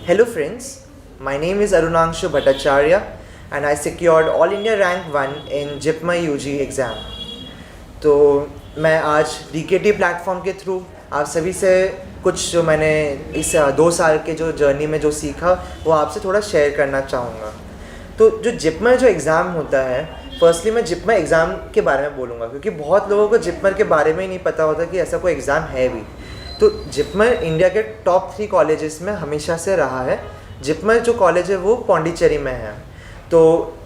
Hello friends, my name is Arunangshu Bhattacharya and I secured All India Rank 1 in JIPMA UG exam. तो मैं आज DKT platform के through आप सभी से कुछ जो मैंने इस 2 साल के जो जर्नी में जो सीखा वो आपसे थोड़ा शेयर करना चाहूँगा। तो जो जिपमर जो एग्ज़ाम होता है, फर्स्टली मैं जिपमर एग्ज़ाम के बारे में बोलूँगा क्योंकि बहुत लोगों को जिपमर के बारे में ही नहीं पता होता कि ऐसा कोई एग्ज़ाम है भी। तो जिपमर इंडिया के टॉप 3 कॉलेजेस में हमेशा से रहा है। जिपमर जो कॉलेज है वो पौंडीचेरी में है। तो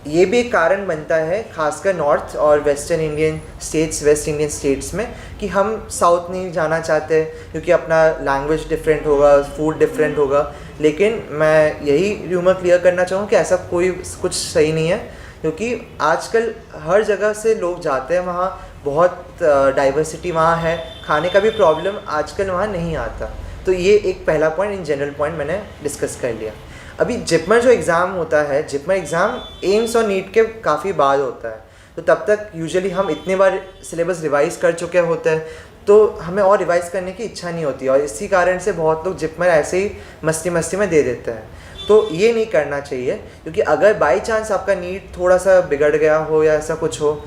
ये भी एक कारण बनता है खासकर नॉर्थ और वेस्ट इंडियन स्टेट्स में कि हम साउथ नहीं जाना चाहते क्योंकि अपना लैंग्वेज डिफरेंट होगा, फूड डिफरेंट होगा। लेकिन मैं यही र्यूमर क्लियर करना चाहूँ कि ऐसा कोई कुछ सही नहीं है क्योंकि आजकल हर जगह से लोग जाते हैं वहाँ, बहुत डाइवर्सिटी वहाँ है, खाने का भी प्रॉब्लम आजकल वहाँ नहीं आता। तो ये एक पहला पॉइंट, इन जनरल पॉइंट मैंने डिस्कस कर लिया। अभी जिपमर जो एग्ज़ाम होता है, जिपमर एग्ज़ाम एम्स और नीट के काफ़ी बाद होता है। तो तब तक यूजुअली हम इतने बार सिलेबस रिवाइज़ कर चुके होते हैं तो हमें और रिवाइज़ करने की इच्छा नहीं होती और इसी कारण से बहुत लोग जिपमर ऐसे ही मस्ती में दे देते हैं। तो ये नहीं करना चाहिए क्योंकि अगर बाई चांस आपका नीट थोड़ा सा बिगड़ गया हो या ऐसा कुछ हो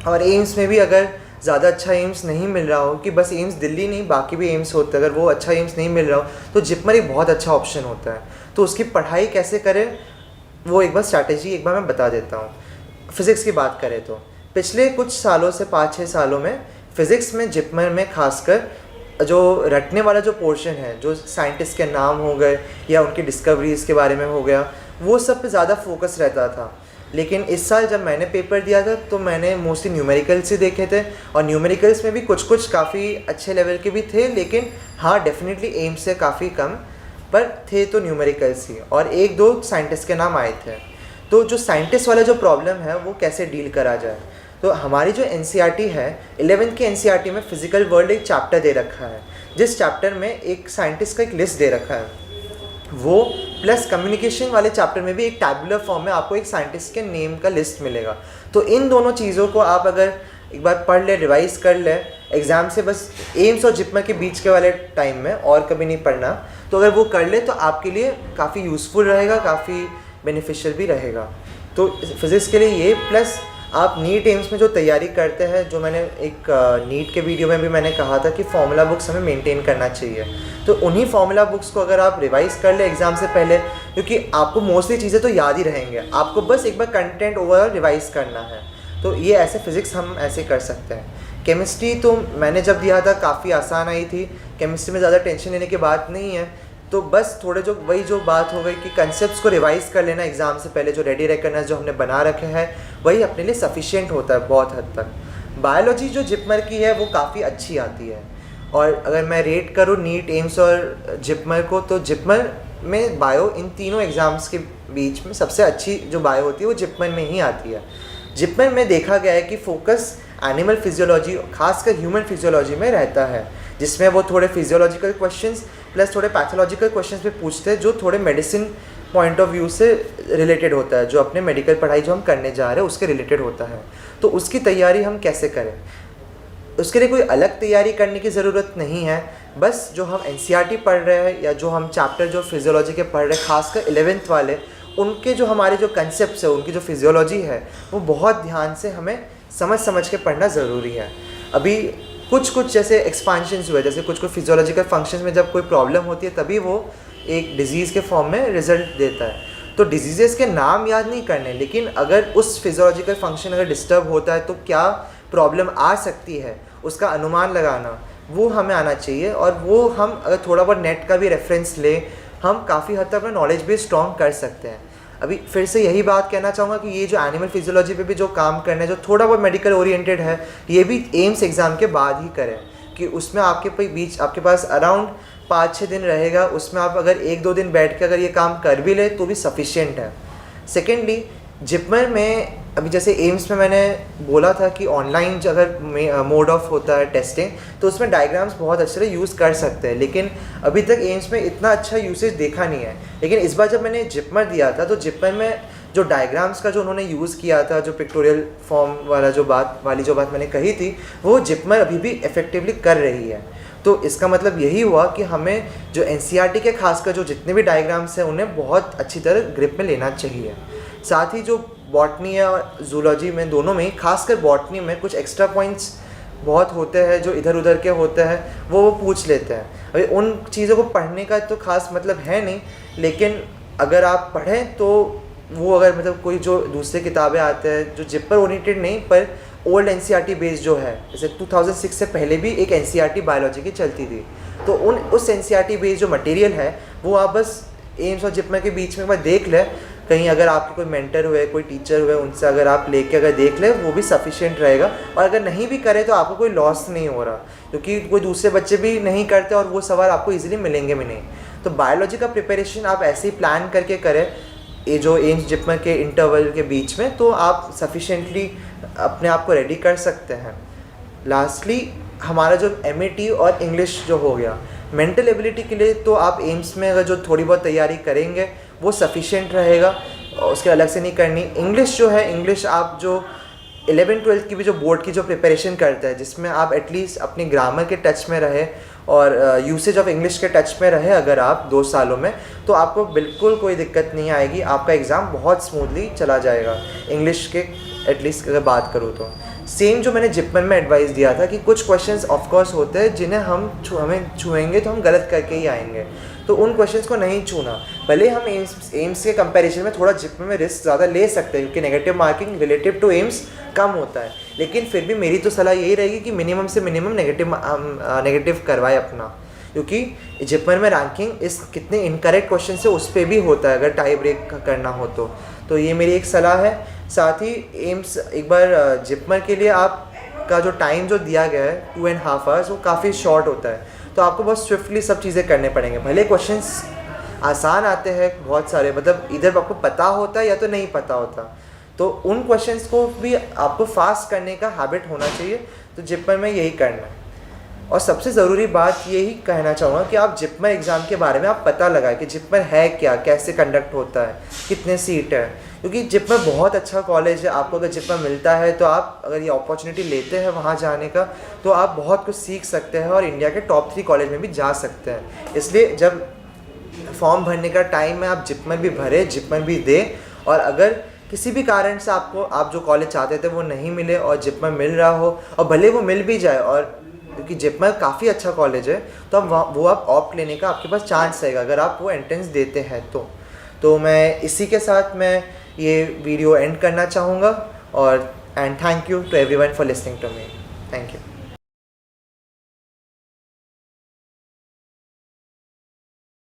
और एम्स में भी अगर ज़्यादा अच्छा एम्स नहीं मिल रहा हो, कि बस एम्स दिल्ली नहीं बाकी भी एम्स होते हैं, अगर वो अच्छा एम्स नहीं मिल रहा हो तो जिपमर एक बहुत अच्छा ऑप्शन होता है। तो उसकी पढ़ाई कैसे करें वो एक बार स्ट्रैटेजी एक बार मैं बता देता हूँ। फ़िज़िक्स की बात करें तो पिछले कुछ सालों से 5-6 सालों में फ़िज़िक्स में जिपमर में खासकर जो रटने वाला जो पोर्शन है, जो साइंटिस्ट के नाम हो गए या उनकी डिस्कवरीज़ के बारे में हो गया, वो सब पे ज़्यादा फोकस रहता था। लेकिन इस साल जब मैंने पेपर दिया था तो मैंने मोस्टली न्यूमेरिकल्स ही देखे थे और न्यूमेरिकल्स में भी कुछ काफ़ी अच्छे लेवल के भी थे, लेकिन हाँ डेफिनेटली एम्स से काफ़ी कम पर थे तो न्यूमेरिकल्स ही, और 1-2 साइंटिस्ट के नाम आए थे। तो जो साइंटिस्ट वाला जो प्रॉब्लम है वो कैसे डील करा जाए, तो हमारी जो NCERT है 11th के NCERT में फिजिकल वर्ल्ड एक चैप्टर दे रखा है, जिस चैप्टर में एक साइंटिस्ट का एक लिस्ट दे रखा है। वो प्लस कम्युनिकेशन वाले चैप्टर में भी एक टैबुलर फॉर्म में आपको एक साइंटिस्ट के नेम का लिस्ट मिलेगा। तो इन दोनों चीज़ों को आप अगर एक बार पढ़ ले, रिवाइज़ कर ले एग्ज़ाम से, बस एम्स और जिपमर के बीच के वाले टाइम में और कभी नहीं पढ़ना, तो अगर वो कर ले तो आपके लिए काफ़ी यूज़फुल रहेगा, काफ़ी बेनिफिशियल भी रहेगा। तो फिज़िक्स के लिए ये, प्लस आप नीट एम्स में जो तैयारी करते हैं, जो मैंने एक नीट के वीडियो में भी मैंने कहा था कि फॉर्मूला बुक्स हमें मेंटेन करना चाहिए, तो उन्हीं फॉर्मूला बुक्स को अगर आप रिवाइज़ कर ले एग्ज़ाम से पहले, क्योंकि आपको मोस्टली चीज़ें तो याद ही रहेंगे, आपको बस एक बार कंटेंट ओवरऑल रिवाइज़ करना है। तो ये ऐसे फिज़िक्स हम ऐसे कर सकते हैं। केमिस्ट्री तो मैंने जब दिया था काफ़ी आसान आई थी, केमिस्ट्री में ज़्यादा टेंशन लेने की बात नहीं है। तो बस थोड़े जो वही जो बात हो गई कि कंसेप्ट्स को रिवाइज़ कर लेना एग्ज़ाम से पहले, जो रेडी रेकनेस जो हमने बना रखे हैं वही अपने लिए सफिशिएंट होता है बहुत हद तक। बायोलॉजी जो जिपमर की है वो काफ़ी अच्छी आती है, और अगर मैं रेट करूँ नीट, एम्स और जिपमर को, तो जिपमर में बायो इन तीनों एग्ज़ाम्स के बीच में सबसे अच्छी जो बायो होती है वो जिपमर में ही आती है। जिपमर में देखा गया है कि फोकस एनिमल फिजियोलॉजी, खासकर ह्यूमन फिजियोलॉजी में रहता है, जिसमें वो थोड़े फिजियोलॉजिकल क्वेश्चंस प्लस थोड़े पैथोलॉजिकल क्वेश्चंस भी पूछते हैं, जो थोड़े मेडिसिन पॉइंट ऑफ व्यू से रिलेटेड होता है, जो अपने मेडिकल पढ़ाई जो हम करने जा रहे हैं उसके रिलेटेड होता है। तो उसकी तैयारी हम कैसे करें, उसके लिए कोई अलग तैयारी करने की ज़रूरत नहीं है। बस जो हम NCERT पढ़ रहे हैं या जो हम चैप्टर जो फिजियोलॉजी के पढ़ रहे हैं, खासकर 11th वाले, उनके जो हमारे जो कंसेप्ट्स है, उनकी जो फिजियोलॉजी है वो बहुत ध्यान से हमें समझ के पढ़ना ज़रूरी है। अभी कुछ जैसे एक्सपांशंस हुए, जैसे कुछ फिजियोलॉजिकल फंक्शंस में जब कोई प्रॉब्लम होती है तभी वो एक डिजीज़ के फॉर्म में रिजल्ट देता है। तो डिजीज़ेस के नाम याद नहीं करने, लेकिन अगर उस फिजियोलॉजिकल फंक्शन अगर डिस्टर्ब होता है तो क्या प्रॉब्लम आ सकती है उसका अनुमान लगाना वो हमें आना चाहिए, और वो हम अगर थोड़ा बहुत नेट का भी रेफरेंस ले, हम काफ़ी हद तक अपना नॉलेज भी स्ट्रॉन्ग कर सकते हैं। अभी फिर से यही बात कहना चाहूँगा कि ये जो एनिमल फिजियोलॉजी पे भी जो काम करना है, जो थोड़ा बहुत मेडिकल ओरिएंटेड है, ये भी एम्स एग्ज़ाम के बाद ही करें, कि उसमें आपके पास अराउंड 5-6 दिन रहेगा, उसमें आप अगर 1-2 दिन बैठ के अगर ये काम कर भी ले तो भी सफिशिएंट है। सेकेंडली जिपमर में अभी जैसे एम्स में मैंने बोला था कि ऑनलाइन अगर मोड ऑफ होता है टेस्टिंग, तो उसमें डायग्राम्स बहुत अच्छे से यूज़ कर सकते हैं, लेकिन अभी तक एम्स में इतना अच्छा यूसेज देखा नहीं है। लेकिन इस बार जब मैंने जिपमर दिया था तो जिपमर में जो डायग्राम्स का जो उन्होंने यूज़ किया था, जो पिक्टोरियल फॉर्म वाला जो बात मैंने कही थी, वो जिपमर अभी भी इफ़ेक्टिवली कर रही है। तो इसका मतलब यही हुआ कि हमें जो NCERT के खासकर जो जितने भी डायग्राम्स हैं उन्हें बहुत अच्छी तरह ग्रिप में लेना चाहिए। साथ ही जो बॉटनी या जूलॉजी में दोनों में ही, खासकर बॉटनी में कुछ एक्स्ट्रा पॉइंट्स बहुत होते हैं जो इधर उधर के होते हैं, वो पूछ लेते हैं। अभी उन चीज़ों को पढ़ने का तो खास मतलब है नहीं, लेकिन अगर आप पढ़ें तो वो अगर मतलब कोई जो दूसरे किताबें आते हैं जो जिप पर ओरिएंटेड नहीं पर ओल्ड NCERT बेस्ड जो है, जैसे 2006 से पहले भी एक NCERT बायोलॉजी की चलती थी, तो उस NCERT बेस्ड जो मटेरियल है वो आप बस एम्स और जिपमर के बीच में एक बार देख लें। कहीं अगर आपके कोई मेंटर हुए, कोई टीचर हुए, उनसे अगर आप लेके अगर देख लें वो भी सफिशिएंट रहेगा। और अगर नहीं भी करें तो आपको कोई लॉस नहीं हो रहा, क्योंकि कोई दूसरे बच्चे भी नहीं करते और वो सवाल आपको इजीली मिलेंगे भी नहीं। तो बायोलॉजी का प्रिपरेशन आप ऐसे ही प्लान करके करें ये जो एम्स जिपमर के इंटरवल के बीच में, तो आप सफिशिएंटली अपने आप को रेडी कर सकते हैं। लास्टली हमारा जो MAT और इंग्लिश जो हो गया, मेंटल एबिलिटी के लिए तो आप एम्स में अगर जो थोड़ी बहुत तैयारी करेंगे वो सफिशिएंट रहेगा, उसके अलग से नहीं करनी। इंग्लिश जो है, इंग्लिश आप जो 11-12 की भी जो बोर्ड की जो प्रिपरेशन करते हैं, जिसमें आप एटलीस्ट अपनी ग्रामर के टच में रहे और यूसेज ऑफ इंग्लिश के टच में रहे अगर आप 2 सालों में, तो आपको बिल्कुल कोई दिक्कत नहीं आएगी, आपका एग्ज़ाम बहुत स्मूथली चला जाएगा इंग्लिश के एटलीस्ट अगर बात करूँ तो। सेम जो मैंने जिपमर में एडवाइस दिया था कि कुछ क्वेश्चंस ऑफकोर्स होते हैं जिन्हें हमें छुएंगे तो हम गलत करके ही आएंगे, तो उन क्वेश्चंस को नहीं छूना। भले हम एम्स के कंपैरिजन में थोड़ा जिपमर में रिस्क ज़्यादा ले सकते हैं क्योंकि negative marking relative to AIIMS कम होता है, लेकिन फिर भी मेरी तो सलाह यही रहेगी कि मिनिमम से मिनिमम नेगेटिव करवाए अपना, क्योंकि जिपमर में रैंकिंग इस कितने इनकरेक्ट क्वेश्चन से उस पर भी होता है अगर टाई ब्रेक करना हो तो ये मेरी एक सलाह है। साथ ही एम्स एक बार जिपमर के लिए आपका जो टाइम जो दिया गया है 2.5 आवर्स, वो काफ़ी शॉर्ट होता है, तो आपको बहुत स्विफ्टली सब चीज़ें करने पड़ेंगे। भले क्वेश्चंस आसान आते हैं बहुत सारे, मतलब इधर आपको पता होता है या तो नहीं पता होता, तो उन क्वेश्चंस को भी आपको फास्ट करने का हैबिट होना चाहिए। तो जिपमर में यही करना है। और सबसे ज़रूरी बात यही कहना चाहूँगा कि आप जिपमर एग्ज़ाम के बारे में आप पता लगाएं कि जिपमर है क्या, कैसे कंडक्ट होता है, कितने सीट है, क्योंकि जिपमर बहुत अच्छा कॉलेज है। आपको अगर जिपमर मिलता है तो आप अगर ये अपॉर्चुनिटी लेते हैं वहाँ जाने का, तो आप बहुत कुछ सीख सकते हैं और इंडिया के टॉप 3 कॉलेज में भी जा सकते हैं। इसलिए जब फॉर्म भरने का टाइम है आप जिपमर भी भरें, जिपमर भी दें, और अगर किसी भी कारण से आप जो कॉलेज चाहते थे वो नहीं मिले और जिपमर मिल रहा हो, और भले वो मिल भी जाए, और क्योंकि जिपमर काफ़ी अच्छा कॉलेज है, तो आप ऑप्ट लेने का आपके पास चांस रहेगा अगर आप वो एंट्रेंस देते हैं तो मैं इसी के साथ मैं ये वीडियो एंड करना चाहूँगा। और and thank you to everyone for listening to me. Thank you.